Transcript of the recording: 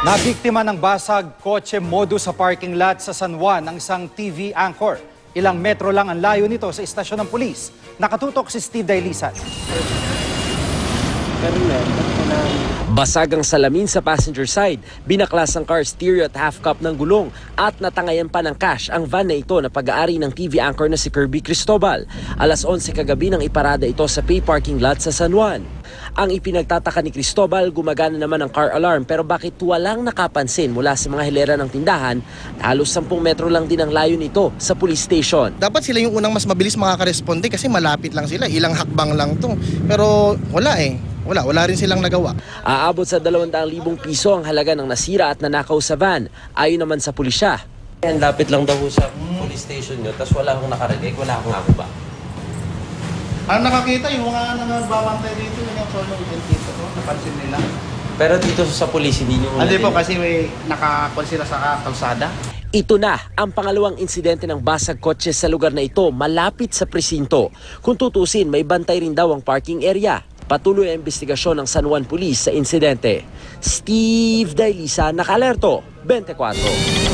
Nabiktima ng basag kotse modus sa parking lot sa San Juan ang isang TV anchor. Ilang metro lang ang layo nito sa istasyon ng pulis. Nakatutok si Steve Dailisan. Basag ang salamin sa passenger side, binaklas ang car stereo at half cup ng gulong at natangayan pa ng cash ang van na ito na pag-aari ng TV anchor na si Kirby Cristobal. Alas 11 kagabi nang iparada ito sa pay parking lot sa San Juan. Ang ipinagtataka ni Cristobal, gumagana naman ang car alarm pero bakit walang nakapansin mula sa mga hilera ng tindahan, halos 10 metro lang din ang layo nito sa police station. Dapat sila yung unang mas mabilis makakaresponde kasi malapit lang sila, ilang hakbang lang to. Pero wala wala rin silang nagawa. Aabot sa 200,000 piso ang halaga ng nasira at nanakaw sa van, ayon naman sa pulisya. Lapit lang daw sa police station nyo, tapos wala akong nakarelate, wala akong ako ba? Ang nakakita yung mga nagbabantay dito, yung solo dito, napansin nila. Pero dito sa police, hindi nyo... Hindi po kasi may nakakon sila sa kalsada. Ito na ang pangalawang insidente ng basag kotse sa lugar na ito malapit sa presinto. Kung tutusin, may bantay rin daw ang parking area. Patuloy ang investigasyon ng San Juan Police sa insidente. Steve Dailisa, Nakalerto, 24.